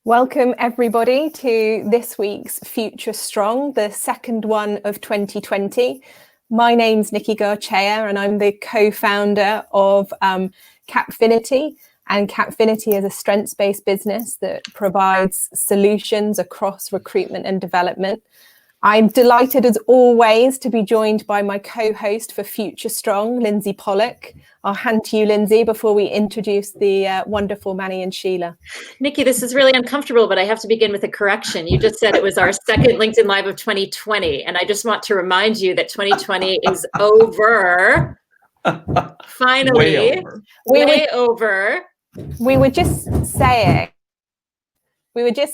Welcome everybody to this week's Future Strong, the second one of 2020. My name's Nikki Garchea and I'm the co-founder of Capfinity. And Capfinity is a strengths-based business that provides solutions across recruitment and development. I'm delighted as always to be joined by my co-host for Future Strong, Lindsay Pollock. I'll hand to you, Lindsay, before we introduce the wonderful Manny and Shelagh. Nikki, this is really uncomfortable, but I have to begin with a correction. You just said it was our second LinkedIn Live of 2020, and I just want to remind you that 2020 is over. Finally, way over. We were just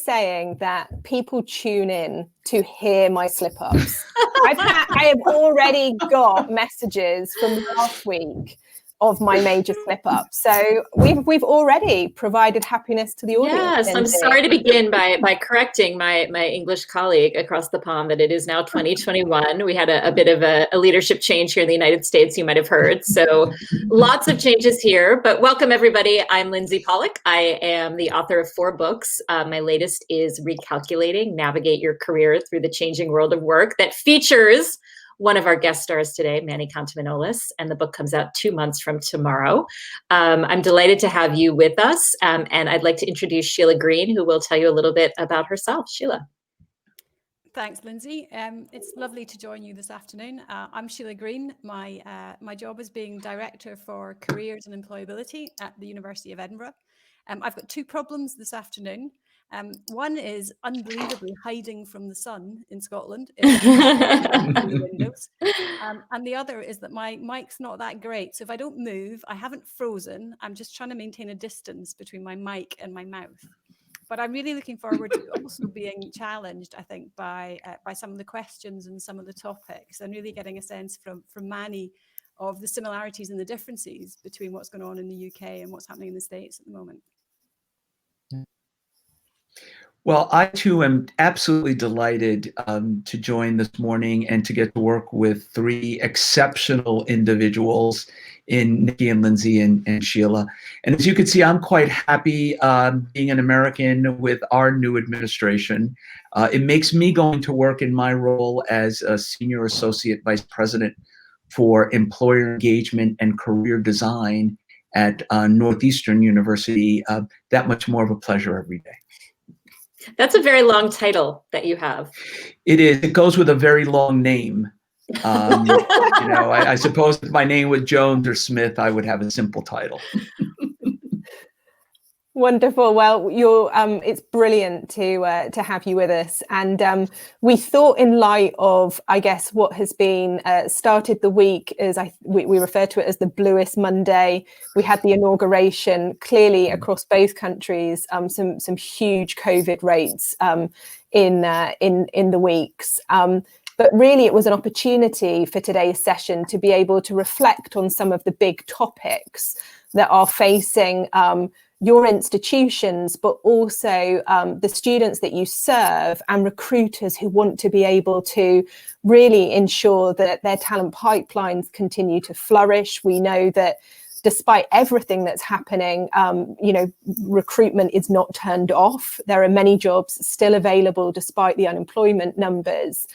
saying that people tune in to hear my slip-ups. I have already got messages from last week of my major slip-up. So we've already provided happiness to the audience. Yes, I'm sorry to begin by correcting my English colleague across the pond that it is now 2021. We had a bit of a leadership change here in the United States, you might have heard. So lots of changes here, but welcome everybody. I'm Lindsay Pollock. I am the author of 4 books. My latest is Recalculating, Navigate Your Career Through the Changing World of Work, that features one of our guest stars today, Manny Contomanalis, and the book comes out 2 months from tomorrow. I'm delighted to have you with us, and I'd like to introduce Shelagh Green, who will tell you a little bit about herself. Shelagh. Thanks, Lindsay. It's lovely to join you this afternoon. I'm Shelagh Green. My job is being Director for Careers and Employability at the University of Edinburgh. I've got 2 problems this afternoon. One is unbelievably hiding from the sun in Scotland in the windows. And the other is that my mic's not that great. So if I don't move, I haven't frozen. I'm just trying to maintain a distance between my mic and my mouth. But I'm really looking forward to also being challenged, I think, by some of the questions and some of the topics, and really getting a sense from Manny of the similarities and the differences between what's going on in the UK and what's happening in the States at the moment. Well, I too am absolutely delighted to join this morning and to get to work with 3 exceptional individuals in Nikki and Lindsay and Shelagh. And as you can see, I'm quite happy being an American with our new administration. It makes me going to work in my role as a Senior Associate Vice President for Employer Engagement and Career Design at Northeastern University that much more of a pleasure every day. That's a very long title that you have. It is. It goes with a very long name. I suppose if my name was Jones or Smith, I would have a simple title. Wonderful. Well, it's brilliant to have you with us. And we thought, in light of, I guess, what has been started the week as we refer to it as the bluest Monday. We had the inauguration. Clearly, across both countries, some huge COVID rates in the weeks. But really, it was an opportunity for today's session to be able to reflect on some of the big topics that are facing your institutions, but also the students that you serve and recruiters who want to be able to really ensure that their talent pipelines continue to flourish. We know that despite everything that's happening, recruitment is not turned off. There are many jobs still available despite the unemployment numbers.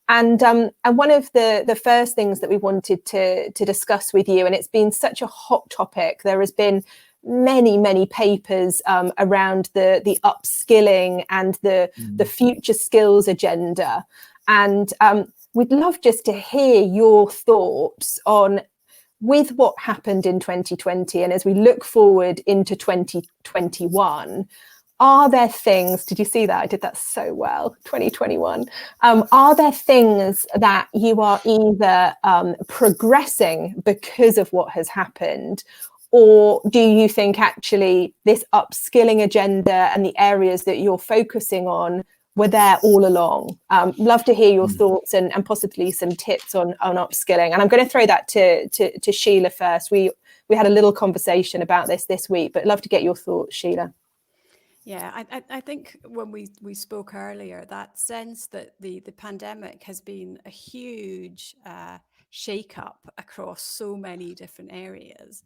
And one of the first things that we wanted to discuss with you, and it's been such a hot topic, there has been many papers around the upskilling and the future skills agenda. And we'd love just to hear your thoughts on, with what happened in 2020, and as we look forward into 2021, are there things, did you see that? I did that so well, 2021. Are there things that you are either progressing because of what has happened, or do you think actually this upskilling agenda and the areas that you're focusing on were there all along? Love to hear your thoughts and possibly some tips on upskilling. And I'm going to throw that to Shelagh first. We had a little conversation about this week, but love to get your thoughts, Shelagh. Yeah, I think when we spoke earlier, that sense that the pandemic has been a huge shake-up across so many different areas.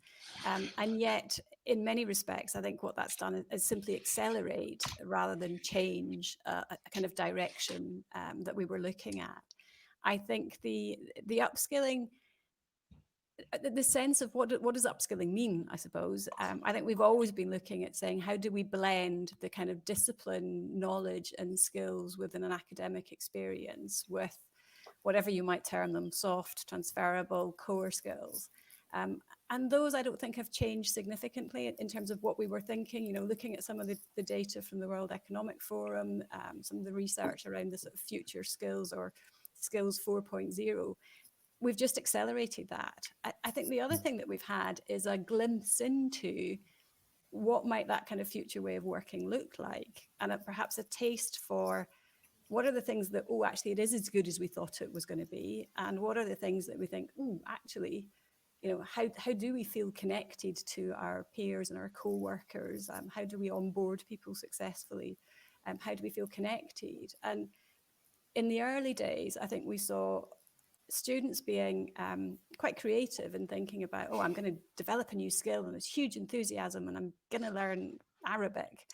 And yet, in many respects, I think what that's done is simply accelerate rather than change a kind of direction that we were looking at. I think the upskilling, the sense of what does upskilling mean, I suppose. I think we've always been looking at saying, how do we blend the kind of discipline, knowledge and skills within an academic experience with whatever you might term them, soft, transferable, core skills. And those I don't think have changed significantly in terms of what we were thinking, you know, looking at some of the data from the World Economic Forum, some of the research around the sort of future skills or skills 4.0. We've just accelerated that. I think the other thing that we've had is a glimpse into what might that kind of future way of working look like, and perhaps a taste for what are the things that, oh, actually it is as good as we thought it was going to be, and what are the things that we think, oh, actually, you know, how do we feel connected to our peers and our co-workers? How do we onboard people successfully? How do we feel connected? And in the early days, I think we saw students being quite creative and thinking about, oh, I'm going to develop a new skill and there's huge enthusiasm and I'm going to learn Arabic.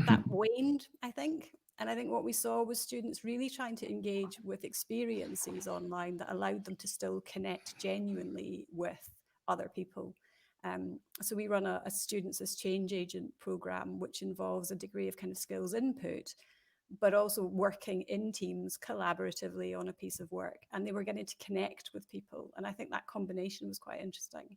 That waned, I think. And I think what we saw was students really trying to engage with experiences online that allowed them to still connect genuinely with other people. So we run a Students as Change Agent program, which involves a degree of kind of skills input, but also working in teams collaboratively on a piece of work. And they were getting to connect with people. And I think that combination was quite interesting.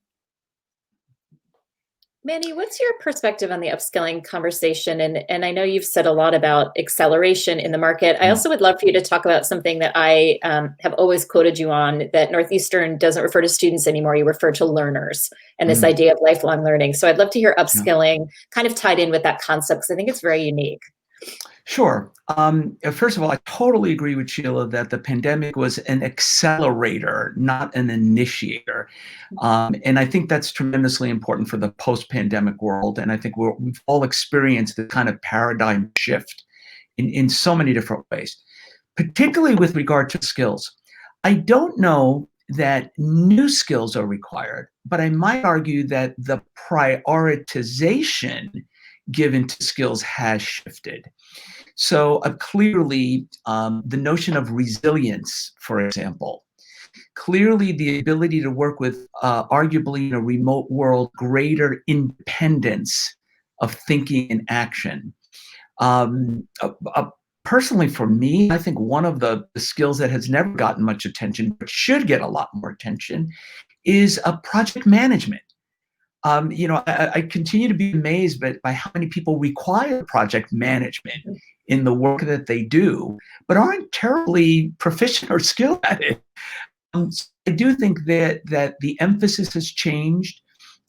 Manny, what's your perspective on the upskilling conversation? And I know you've said a lot about acceleration in the market. I also would love for you to talk about something that I have always quoted you on, that Northeastern doesn't refer to students anymore. You refer to learners and this idea of lifelong learning. So I'd love to hear upskilling kind of tied in with that concept, because I think it's very unique. Sure. First of all, I totally agree with Sheila that the pandemic was an accelerator, not an initiator. And I think that's tremendously important for the post-pandemic world. And I think we've all experienced the kind of paradigm shift in so many different ways, particularly with regard to skills. I don't know that new skills are required, but I might argue that the prioritization given to skills has shifted. So clearly, the notion of resilience, for example, clearly the ability to work with arguably in a remote world, greater independence of thinking and action. Personally, for me, I think one of the skills that has never gotten much attention, but should get a lot more attention, is project management. You know, I continue to be amazed by how many people require project management in the work that they do, but aren't terribly proficient or skilled at it. So I do think that the emphasis has changed.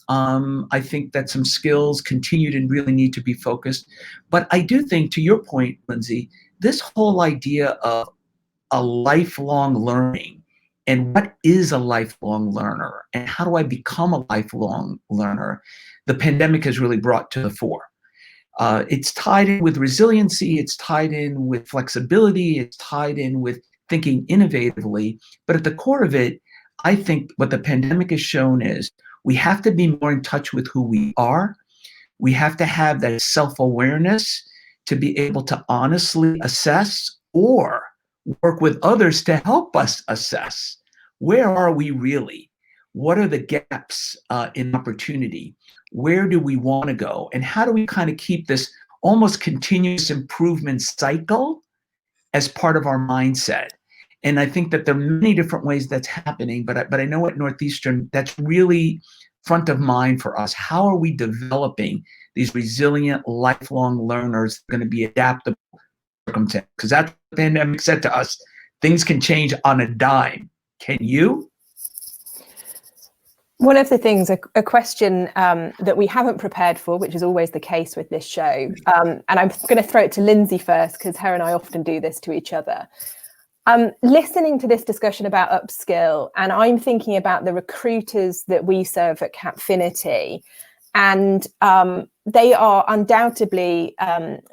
I think that some skills continue to really need to be focused. But I do think, to your point, Lindsay, this whole idea of a lifelong learning, and what is a lifelong learner, and how do I become a lifelong learner, the pandemic has really brought to the fore. It's tied in with resiliency, it's tied in with flexibility, it's tied in with thinking innovatively. But at the core of it, I think what the pandemic has shown is we have to be more in touch with who we are. We have to have that self-awareness to be able to honestly assess or work with others to help us assess. Where are we really? What are the gaps in opportunity? Where do we want to go? And how do we kind of keep this almost continuous improvement cycle as part of our mindset? And I think that there are many different ways that's happening, but I know at Northeastern, that's really front of mind for us. How are we developing these resilient, lifelong learners that are going to be adaptable to circumstances? Because that's what the pandemic said to us. Things can change on a dime. Can you? One of the things, a question that we haven't prepared for, which is always the case with this show, and I'm going to throw it to Lindsay first, because her and I often do this to each other. Listening to this discussion about upskill, and I'm thinking about the recruiters that we serve at Capfinity, and they are undoubtedly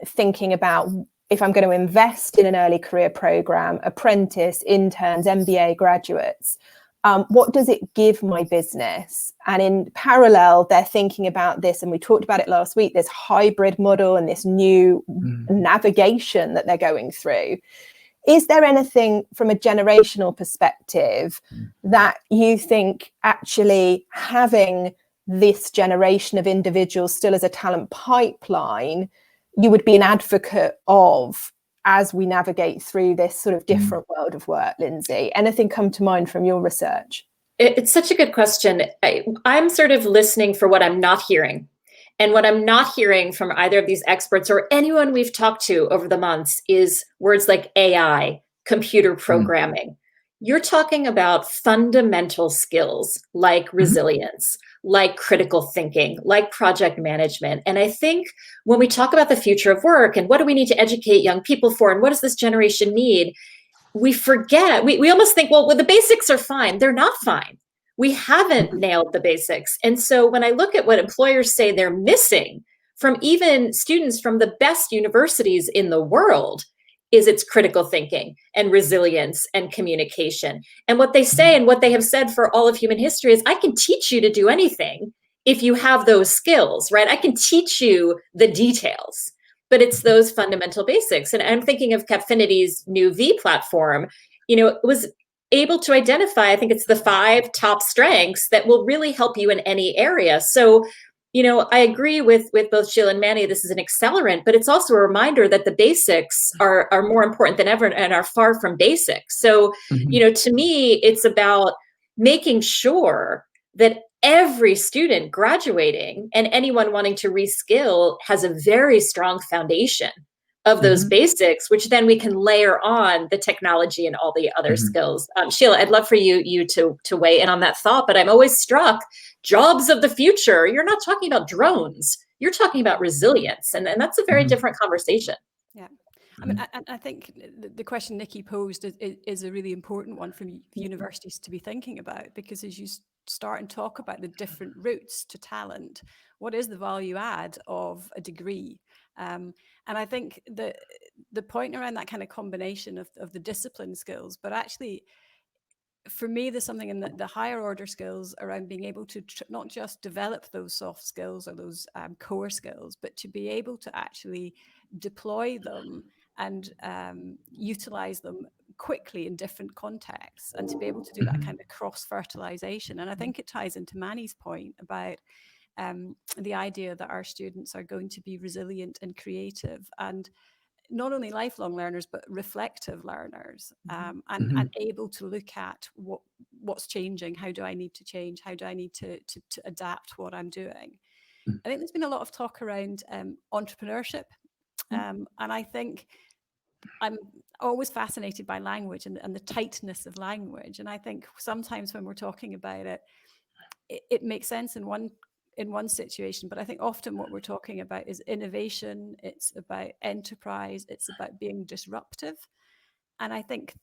thinking about, if I'm going to invest in an early career program, apprentice, interns, MBA graduates, what does it give my business? And in parallel, they're thinking about this, and we talked about it last week, this hybrid model and this new navigation that they're going through. Is there anything from a generational perspective that you think actually having this generation of individuals still as a talent pipeline, you would be an advocate of as we navigate through this sort of different world of work, Lindsay? Anything come to mind from your research? It's such a good question. I'm sort of listening for what I'm not hearing. And what I'm not hearing from either of these experts or anyone we've talked to over the months is words like AI, computer programming. You're talking about fundamental skills like resilience, like critical thinking, like project management. And I think when we talk about the future of work and what do we need to educate young people for and what does this generation need, we forget, we almost think, well, the basics are fine. They're not fine. We haven't nailed the basics. And so when I look at what employers say they're missing from even students from the best universities in the world, is it's critical thinking and resilience and communication. And what they say and what they have said for all of human history is, I can teach you to do anything if you have those skills, right? I can teach you the details, but it's those fundamental basics. And I'm thinking of Capfinity's new V platform, it was able to identify, I think it's the 5 top strengths that will really help you in any area. So, I agree with both Shelagh and Manny, this is an accelerant, but it's also a reminder that the basics are more important than ever and are far from basic. So, to me, it's about making sure that every student graduating and anyone wanting to reskill has a very strong foundation of those basics, which then we can layer on the technology and all the other skills. Shelagh, I'd love for you to weigh in on that thought, but I'm always struck, jobs of the future, you're not talking about drones, you're talking about resilience. And that's a very different conversation. Yeah. I mean, I think the question Nikki posed is a really important one for universities to be thinking about, because as you start and talk about the different routes to talent, what is the value add of a degree? And I think the point around that kind of combination of the discipline skills, but actually, for me, there's something in the higher order skills around being able to not just develop those soft skills or those core skills, but to be able to actually deploy them and utilize them quickly in different contexts, and to be able to do that kind of cross-fertilization. And I think it ties into Manny's point about the idea that our students are going to be resilient and creative, and not only lifelong learners, but reflective learners, and able to look at what's changing. How do I need to change? How do I need to adapt what I'm doing? I think there's been a lot of talk around entrepreneurship. And I think I'm always fascinated by language and the tightness of language. And I think sometimes when we're talking about it makes sense in one situation, but I think often what we're talking about is innovation, it's about enterprise, it's about being disruptive. And I think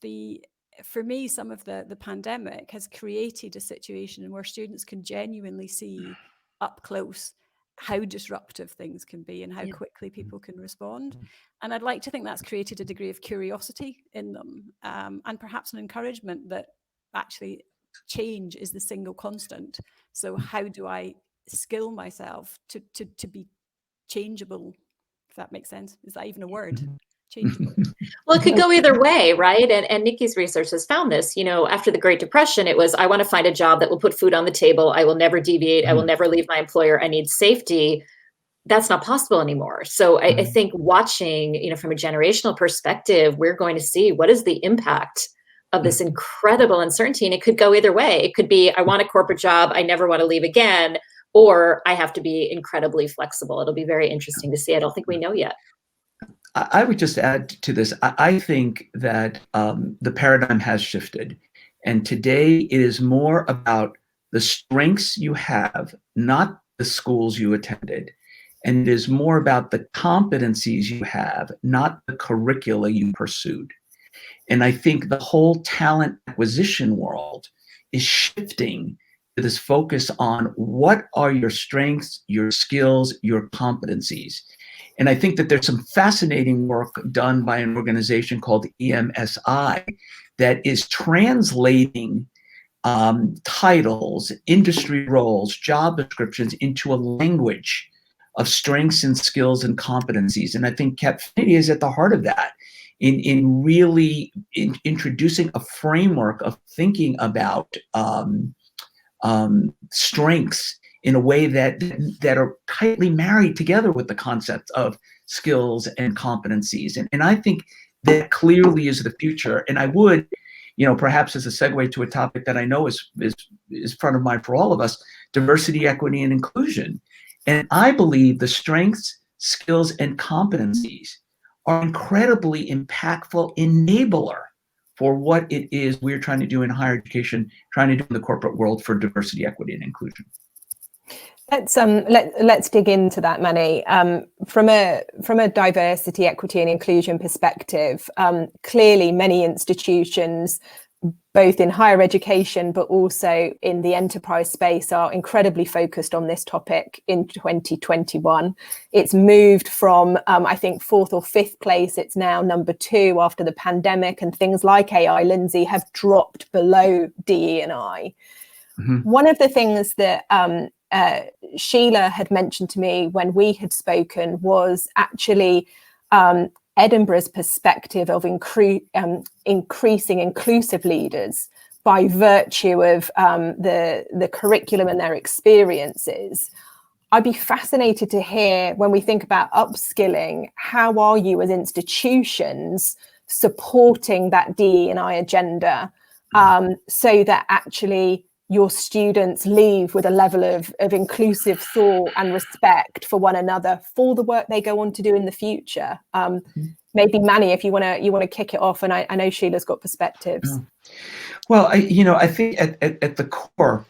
for me, some of the pandemic has created a situation where students can genuinely see up close how disruptive things can be and how quickly people can respond. And I'd like to think that's created a degree of curiosity in them, and perhaps an encouragement that actually change is the single constant. So how do I skill myself to be changeable, if that makes sense? Is that even a word? Changeable. Well, it could go either way, right? And Nikki's research has found this. After the Great Depression, it was, I want to find a job that will put food on the table. I will never deviate. I will never leave my employer. I need safety. That's not possible anymore. So I think watching, from a generational perspective, we're going to see what is the impact of this incredible uncertainty. And it could go either way. It could be, I want a corporate job, I never want to leave again, or I have to be incredibly flexible. It'll be very interesting to see. I don't think we know yet. I would just add to this. I think that the paradigm has shifted. And today it is more about the strengths you have, not the schools you attended. And it is more about the competencies you have, not the curricula you pursued. And I think the whole talent acquisition world is shifting to this focus on what are your strengths, your skills, your competencies. And I think that there's some fascinating work done by an organization called EMSI that is translating titles, industry roles, job descriptions into a language of strengths and skills and competencies. And I think Capfinity is at the heart of that, in really introducing a framework of thinking about strengths in a way that are tightly married together with the concept of skills and competencies. And I think that clearly is the future. And I would, perhaps as a segue to a topic that I know is front of mind for all of us, diversity, equity, and inclusion. And I believe the strengths, skills, and competencies are incredibly impactful enabler for what it is we're trying to do in higher education, trying to do in the corporate world for diversity, equity, and inclusion. Let's dig into that, Manny. From a diversity, equity, and inclusion perspective, clearly many institutions, both in higher education but also in the enterprise space, are incredibly focused on this topic in 2021. It's moved from, I think, 4th or 5th place. It's now number 2 after the pandemic, and things like AI, Lindsay, have dropped below DE&I. Mm-hmm. One of the things that Shelagh had mentioned to me when we had spoken was actually Edinburgh's perspective of increasing inclusive leaders by virtue of the curriculum and their experiences. I'd be fascinated to hear, when we think about upskilling, how are you as institutions supporting that DE&I agenda so that actually your students leave with a level of inclusive thought and respect for one another for the work they go on to do in the future. Maybe Manny, if you want to kick it off, and I know Shelagh's got perspectives. Well, I think at the core,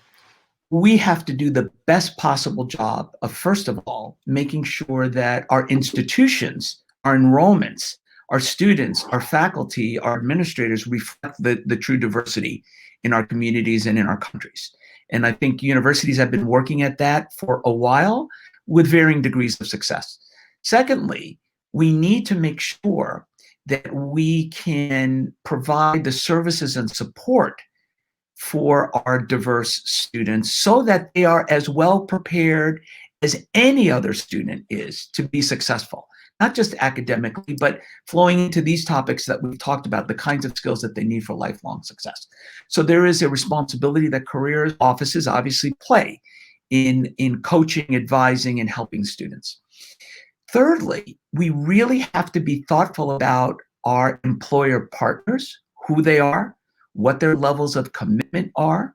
we have to do the best possible job of, first of all, making sure that our institutions, our enrollments, our students, our faculty, our administrators reflect the true diversity in our communities and in our countries. And I think universities have been working at that for a while with varying degrees of success. Secondly, we need to make sure that we can provide the services and support for our diverse students so that they are as well prepared as any other student is to be successful. Not just academically, but flowing into these topics that we've talked about, the kinds of skills that they need for lifelong success. So there is a responsibility that careers offices obviously play in coaching, advising, and helping students. Thirdly, we really have to be thoughtful about our employer partners, who they are, what their levels of commitment are,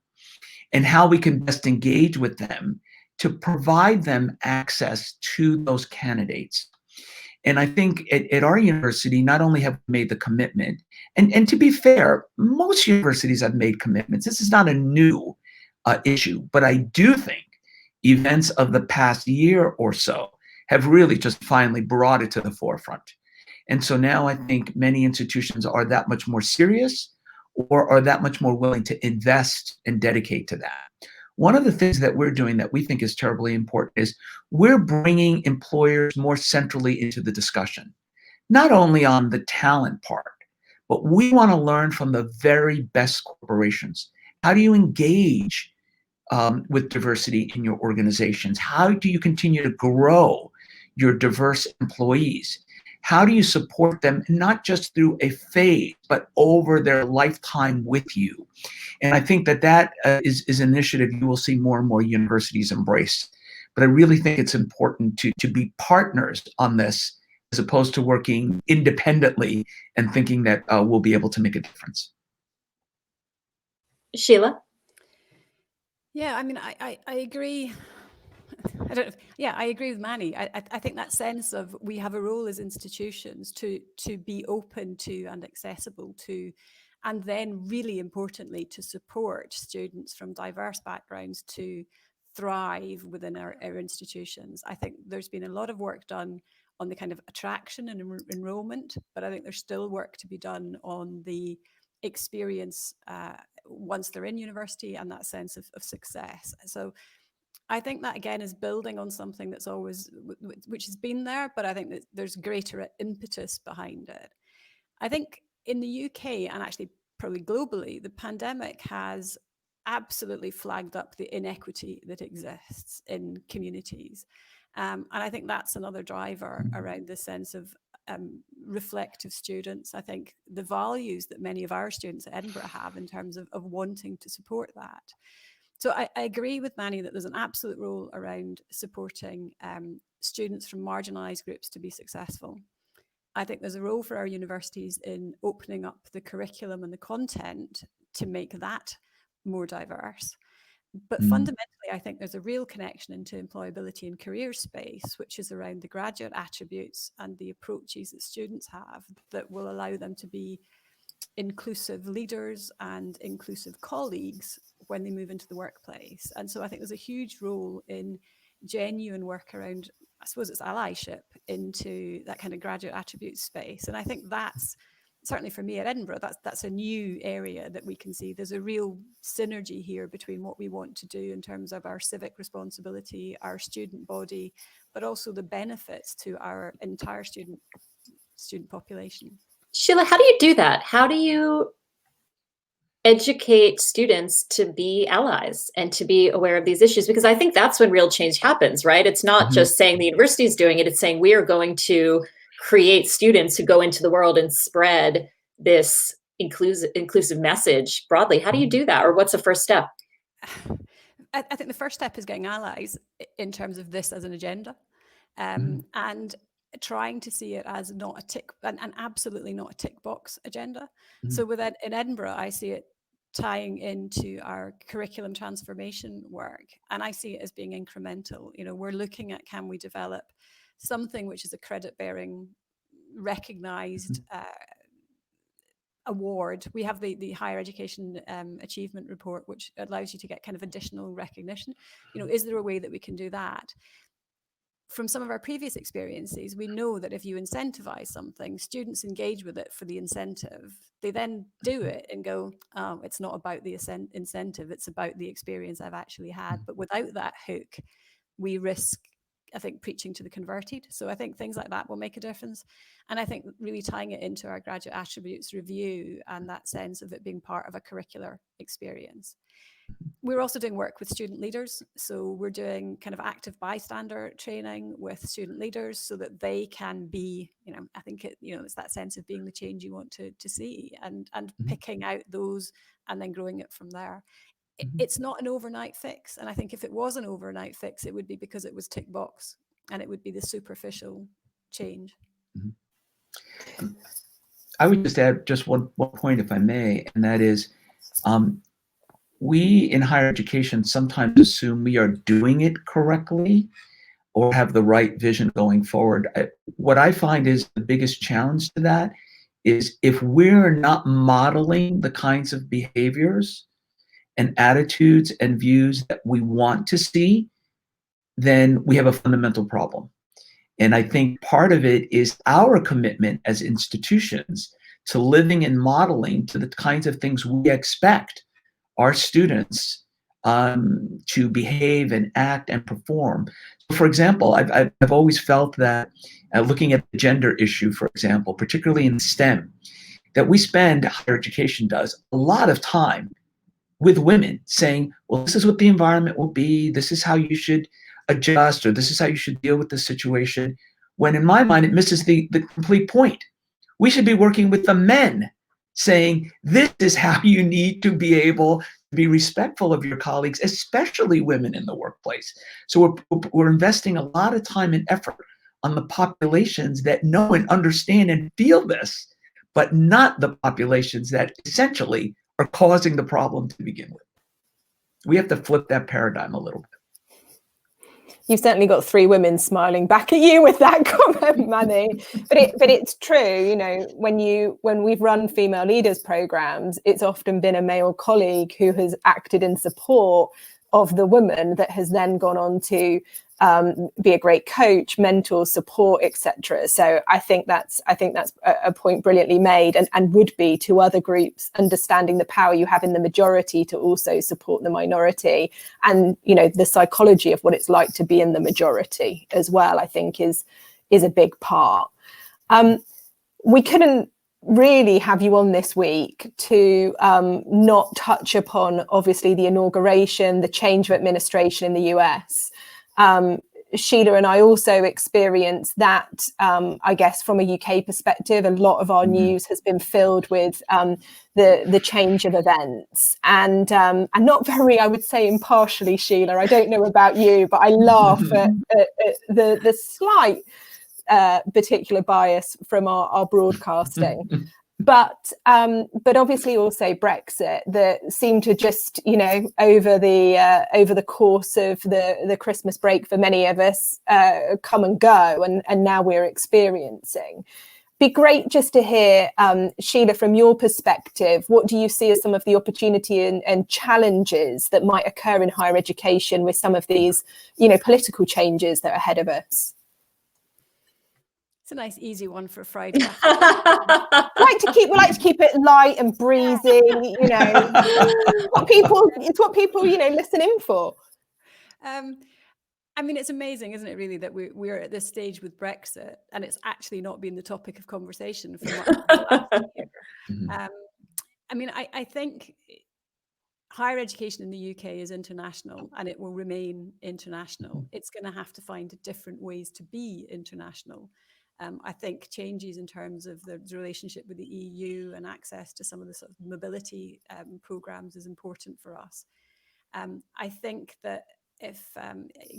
and how we can best engage with them to provide them access to those candidates. And I think at our university, not only have we made the commitment, and to be fair, most universities have made commitments. This is not a new issue, but I do think events of the past year or so have really just finally brought it to the forefront. And so now I think many institutions are that much more serious or are that much more willing to invest and dedicate to that. One of the things that we're doing that we think is terribly important is we're bringing employers more centrally into the discussion, not only on the talent part, but we want to learn from the very best corporations. How do you engage with diversity in your organizations? How do you continue to grow your diverse employees? How do you support them, not just through a phase, but over their lifetime with you? And I think that is an initiative you will see more and more universities embrace. But I really think it's important to be partners on this, as opposed to working independently and thinking that we'll be able to make a difference. Shelagh? Yeah, I mean, I agree. I agree with Manny. I think that sense of we have a role as institutions to be open to and accessible to, and then really importantly to support students from diverse backgrounds to thrive within our institutions. I think there's been a lot of work done on the kind of attraction and enrollment, but I think there's still work to be done on the experience once they're in university and that sense of success. So I think that again is building on something that's always, which has been there, but I think that there's greater impetus behind it. I think in the UK and actually probably globally, the pandemic has absolutely flagged up the inequity that exists in communities. And I think that's another driver around this sense of reflective students. I think the values that many of our students at Edinburgh have in terms of wanting to support that. So I agree with Manny that there's an absolute role around supporting students from marginalised groups to be successful. I think there's a role for our universities in opening up the curriculum and the content to make that more diverse. But fundamentally, I think there's a real connection into employability and career space, which is around the graduate attributes and the approaches that students have that will allow them to be inclusive leaders and inclusive colleagues when they move into the workplace. And so I think there's a huge role in genuine work around, I suppose it's allyship into that kind of graduate attribute space. And I think that's certainly for me at Edinburgh, that's a new area that we can see. There's a real synergy here between what we want to do in terms of our civic responsibility, our student body, but also the benefits to our entire student population. Shelagh, how do you do that? How do you educate students to be allies and to be aware of these issues? Because I think that's when real change happens, right? It's not just saying the university is doing it, it's saying we are going to create students who go into the world and spread this inclusive message broadly. How do you do that? Or what's the first step? I think the first step is getting allies in terms of this as an agenda, and trying to see it as not a tick, and absolutely not a tick box agenda. So in Edinburgh, I see it tying into our curriculum transformation work, and I see it as being incremental. You know, we're looking at, can we develop something which is a credit-bearing, recognized award. We have the Higher Education Achievement Report, which allows you to get kind of additional recognition. You know, is there a way that we can do that? From some of our previous experiences, we know that if you incentivize something, students engage with it for the incentive. They then do it and go, oh, it's not about the incentive, it's about the experience I've actually had. But without that hook, we risk, I think, preaching to the converted. So I think things like that will make a difference. And I think really tying it into our graduate attributes review and that sense of it being part of a curricular experience. We're also doing work with student leaders. So we're doing kind of active bystander training with student leaders so that they can be, you know, I think it's that sense of being the change you want to see and picking out those and then growing it from there. It's not an overnight fix. And I think if it was an overnight fix, it would be because it was tick box and it would be the superficial change. I would just add just one point, if I may, and that is we in higher education sometimes assume we are doing it correctly or have the right vision going forward. What I find is the biggest challenge to that is if we're not modeling the kinds of behaviors and attitudes and views that we want to see, then we have a fundamental problem. And I think part of it is our commitment as institutions to living and modeling to the kinds of things we expect our students to behave and act and perform. So for example, I've always felt that looking at the gender issue, for example, particularly in STEM, that we spend, higher education does, a lot of time with women saying, well, this is what the environment will be, this is how you should adjust, or this is how you should deal with this situation, when in my mind, it misses the complete point. We should be working with the men saying, this is how you need to be able to be respectful of your colleagues, especially women in the workplace. So we're investing a lot of time and effort on the populations that know and understand and feel this, but not the populations that essentially are causing the problem to begin with. We have to flip that paradigm a little bit. You've certainly got three women smiling back at you with that comment, Manny. But it's true, you know, when we've run female leaders programs, it's often been a male colleague who has acted in support of the woman that has then gone on to be a great coach, mentor, support, etc. So I think that's a point brilliantly made, and would be to other groups understanding the power you have in the majority to also support the minority, and you know the psychology of what it's like to be in the majority as well. I think is a big part. We couldn't really have you on this week to not touch upon, obviously, the inauguration, the change of administration in the US. Shelagh and I also experienced that, I guess, from a UK perspective. A lot of our news has been filled with the change of events, and not very, I would say, impartially, Shelagh. I don't know about you, but I laugh at the slight particular bias from our broadcasting. But obviously also Brexit, that seemed to just, over the course of the Christmas break for many of us, come and go, and now we're experiencing. Be great just to hear, Shelagh, from your perspective, what do you see as some of the opportunity and challenges that might occur in higher education with some of these, political changes that are ahead of us? It's a nice, easy one for Friday. We like to keep it light and breezy. It's what people listen in for. I mean, it's amazing, isn't it, really, that we're at this stage with Brexit, and it's actually not been the topic of conversation for much of the last year. I mean, I think higher education in the UK is international, and it will remain international. It's going to have to find different ways to be international. I think changes in terms of the relationship with the EU and access to some of the sort of mobility programs is important for us. I think that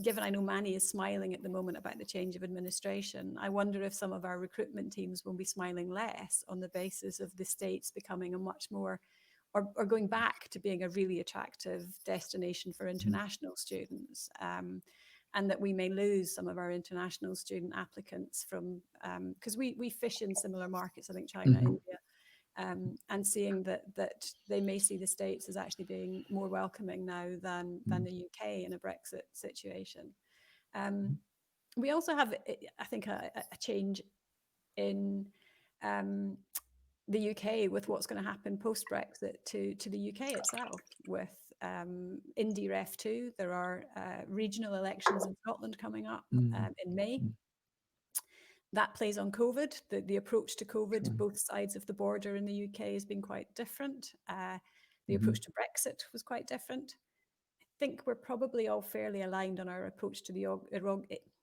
given I know Manny is smiling at the moment about the change of administration, I wonder if some of our recruitment teams will be smiling less on the basis of the States becoming a much more, or going back to being a really attractive destination for international students. And that we may lose some of our international student applicants from, because we fish in similar markets, I think China, India, and seeing that they may see the States as actually being more welcoming now than the UK in a Brexit situation. We also have, I think, a change in the UK with what's going to happen post-Brexit to the UK itself with Indy Ref 2. There are regional elections in Scotland coming up in May. That plays on COVID. The approach to COVID, both sides of the border in the UK, has been quite different. The approach to Brexit was quite different. I think we're probably all fairly aligned on our approach to the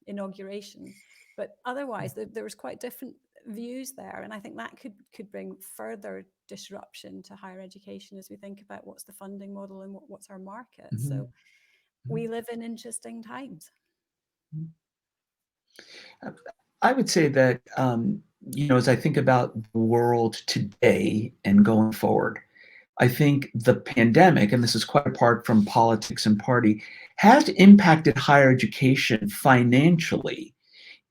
inauguration, but otherwise there was quite different views there, and I think that could bring further disruption to higher education as we think about what's the funding model and what's our market. So we live in interesting times. I would say that as I think about the world today and going forward, I think the pandemic, and this is quite apart from politics and party, has impacted higher education financially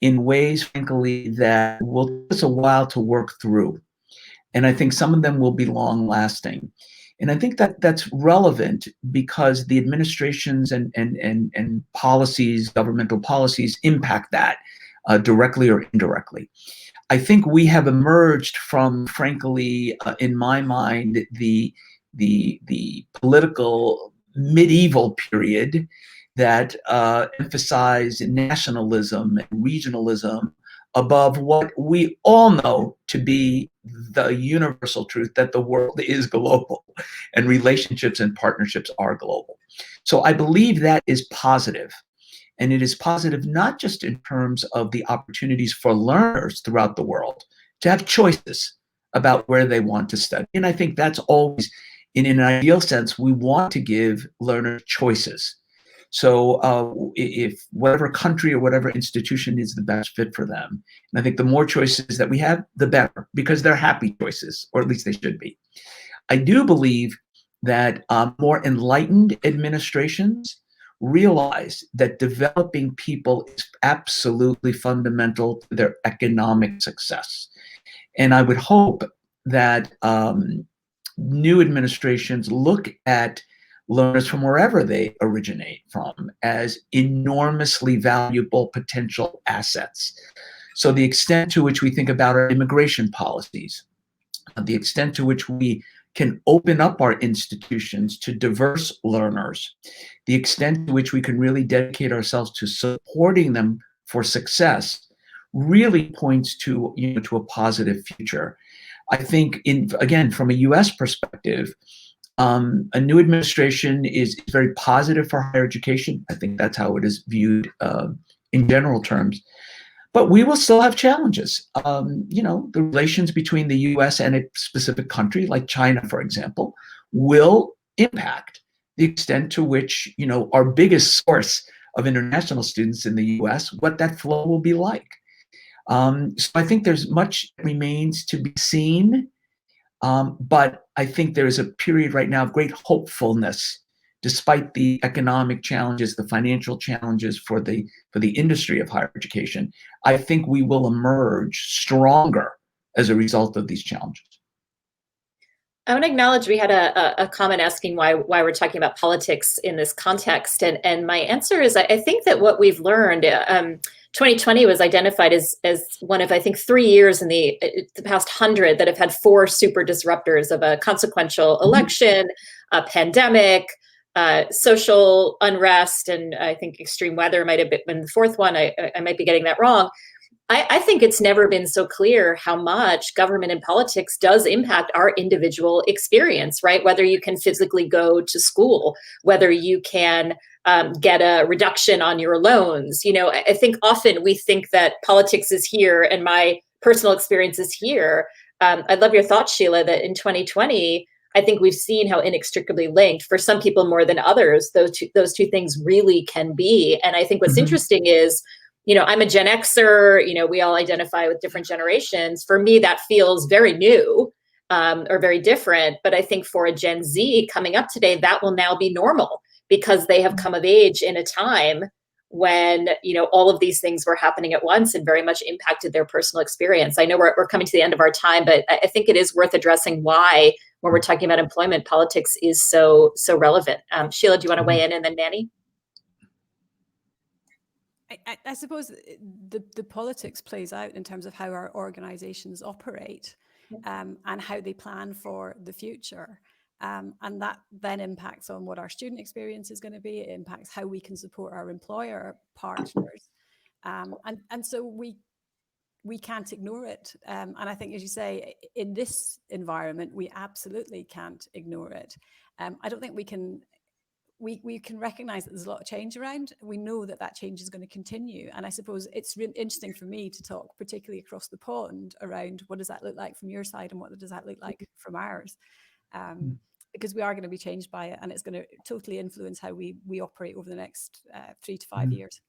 in ways, frankly, that will take us a while to work through. And I think some of them will be long lasting. And I think that that's relevant because the administrations and policies, governmental policies, impact that directly or indirectly. I think we have emerged from, frankly, in my mind, the political medieval period that emphasize nationalism and regionalism above what we all know to be the universal truth that the world is global and relationships and partnerships are global. So I believe that is positive. And it is positive not just in terms of the opportunities for learners throughout the world to have choices about where they want to study. And I think that's always, in an ideal sense, we want to give learners choices. So if whatever country or whatever institution is the best fit for them, and I think the more choices that we have, the better, because they're happy choices, or at least they should be. I do believe that more enlightened administrations realize that developing people is absolutely fundamental to their economic success. And I would hope that new administrations look at learners from wherever they originate from as enormously valuable potential assets. So the extent to which we think about our immigration policies, the extent to which we can open up our institutions to diverse learners, the extent to which we can really dedicate ourselves to supporting them for success, really points to a positive future. I think, again, from a US perspective, a new administration is very positive for higher education. I think that's how it is viewed in general terms. But we will still have challenges. The relations between the US and a specific country, like China, for example, will impact the extent to which, our biggest source of international students in the US, what that flow will be like. So I think there's much that remains to be seen. But I think there is a period right now of great hopefulness, despite the economic challenges, the financial challenges for the industry of higher education. I think we will emerge stronger as a result of these challenges. I want to acknowledge we had a comment asking why we're talking about politics in this context, and my answer is I think that what we've learned. 2020 was identified as one of, I think, 3 years in the past 100 that have had 4 super disruptors of a consequential election, a pandemic, social unrest, and I think extreme weather might have been the 4th one. I might be getting that wrong. I think it's never been so clear how much government and politics does impact our individual experience, right? Whether you can physically go to school, whether you can get a reduction on your loans. I think often we think that politics is here and my personal experience is here. I'd love your thoughts, Shelagh, that in 2020, I think we've seen how inextricably linked, for some people more than others, those two things really can be. And I think what's interesting is, I'm a Gen Xer, we all identify with different generations. For me, that feels very new or very different. But I think for a Gen Z coming up today, that will now be normal because they have come of age in a time when, all of these things were happening at once and very much impacted their personal experience. I know we're coming to the end of our time, but I think it is worth addressing why, when we're talking about employment, politics is so relevant. Shelagh, do you want to weigh in, and then Manny? I suppose the politics plays out in terms of how our organizations operate and how they plan for the future. And that then impacts on what our student experience is going to be. It impacts how we can support our employer partners. And so we can't ignore it. And I think, as you say, in this environment, we absolutely can't ignore it. I don't think we can recognize that there's a lot of change around. We know that change is going to continue. And I suppose it's really interesting for me to talk, particularly across the pond, around what does that look like from your side and what does that look like from ours? Because we are going to be changed by it, and it's going to totally influence how we operate over the next 3 to 5 years.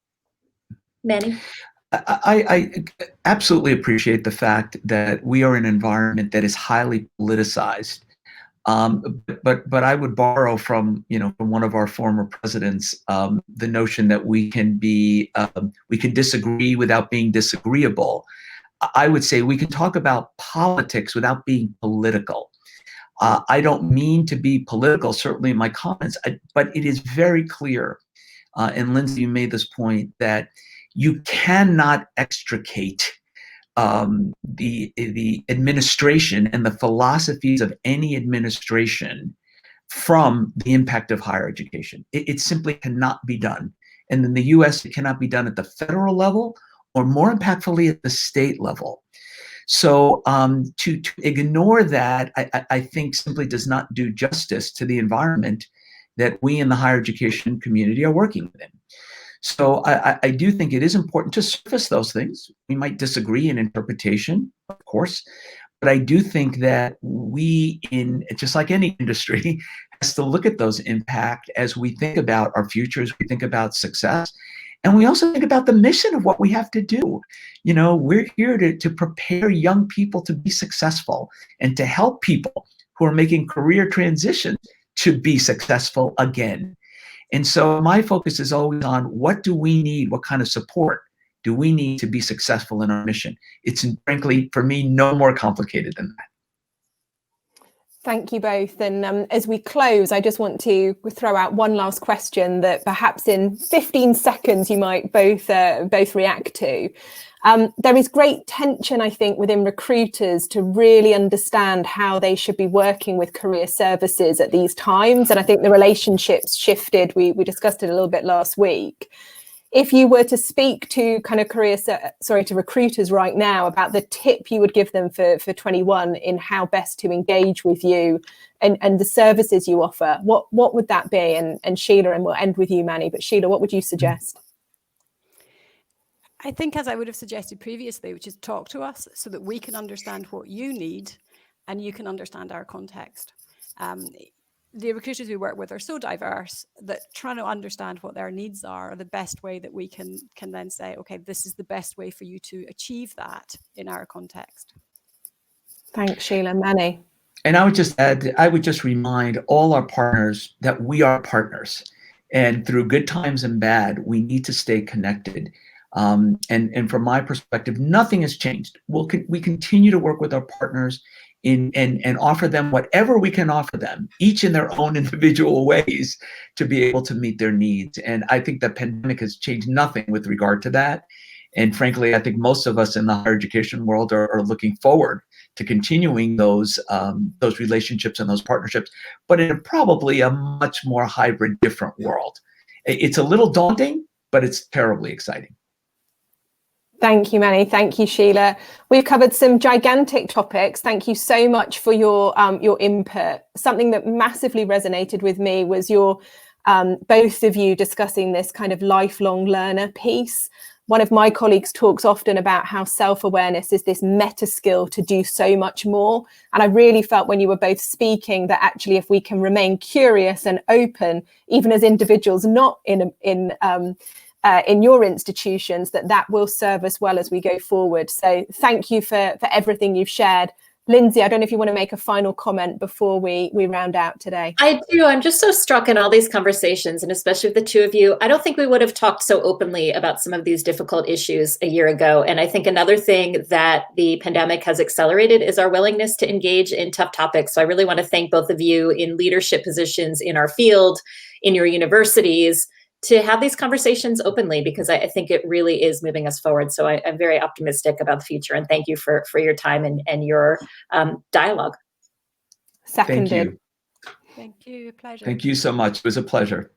Manny? I absolutely appreciate the fact that we are in an environment that is highly politicized. But I would borrow from one of our former presidents, the notion that we can disagree without being disagreeable. I would say we can talk about politics without being political. I don't mean to be political, certainly in my comments, but it is very clear, and Lindsay, you made this point, that you cannot extricate the administration and the philosophies of any administration from the impact of higher education. It simply cannot be done. And in the US, it cannot be done at the federal level or more impactfully at the state level. So to ignore that, I think simply does not do justice to the environment that we in the higher education community are working within. So I do think it is important to surface those things. We might disagree in interpretation, of course, but I do think that we, just like any industry, has to look at those impact as we think about our future, as we think about success. And we also think about the mission of what we have to do. We're here to prepare young people to be successful and to help people who are making career transitions to be successful again. And so my focus is always on what do we need? What kind of support do we need to be successful in our mission? It's frankly, for me, no more complicated than that. Thank you both. And as we close, I just want to throw out one last question that perhaps in 15 seconds you might both react to. There is great tension, I think, within recruiters to really understand how they should be working with career services at these times. And I think the relationships shifted. We discussed it a little bit last week. if you were to speak to kind of to recruiters right now about the tip you would give them for 21 in how best to engage with you and the services you offer, what would that be? And Shelagh, and we'll end with you, Manny, but Shelagh, what would you suggest? I think, as I would have suggested previously, which is talk to us so that we can understand what you need and you can understand our context. The recruiters we work with are so diverse that trying to understand what their needs are the best way that we can then say, okay, this is the best way for you to achieve that in our context. Thanks, Shelagh. Manny? And I would just add, I would just remind all our partners that we are partners. And through good times and bad, we need to stay connected. And from my perspective, nothing has changed. We continue to work with our partners and offer them whatever we can offer them, each in their own individual ways, to be able to meet their needs. And I think the pandemic has changed nothing with regard to that. And frankly, I think most of us in the higher education world are looking forward to continuing those relationships and those partnerships, but in probably a much more hybrid, different world. It's a little daunting, but it's terribly exciting. Thank you, Manny. Thank you, Shelagh. We've covered some gigantic topics. Thank you so much for your input. Something that massively resonated with me was your both of you discussing this kind of lifelong learner piece. One of my colleagues talks often about how self-awareness is this meta skill to do so much more. And I really felt when you were both speaking that actually if we can remain curious and open, even as individuals not in your institutions, that will serve us well as we go forward. So thank you for everything you've shared. Lindsay, I don't know if you want to make a final comment before we round out today. I do. I'm just so struck in all these conversations, and especially with the two of you. I don't think we would have talked so openly about some of these difficult issues a year ago. And I think another thing that the pandemic has accelerated is our willingness to engage in tough topics. So I really want to thank both of you in leadership positions in our field, in your universities, to have these conversations openly, because I think it really is moving us forward. So I'm very optimistic about the future, and thank you for your time and your dialogue. Seconded. Thank you. Thank you. A pleasure. Thank you so much. It was a pleasure.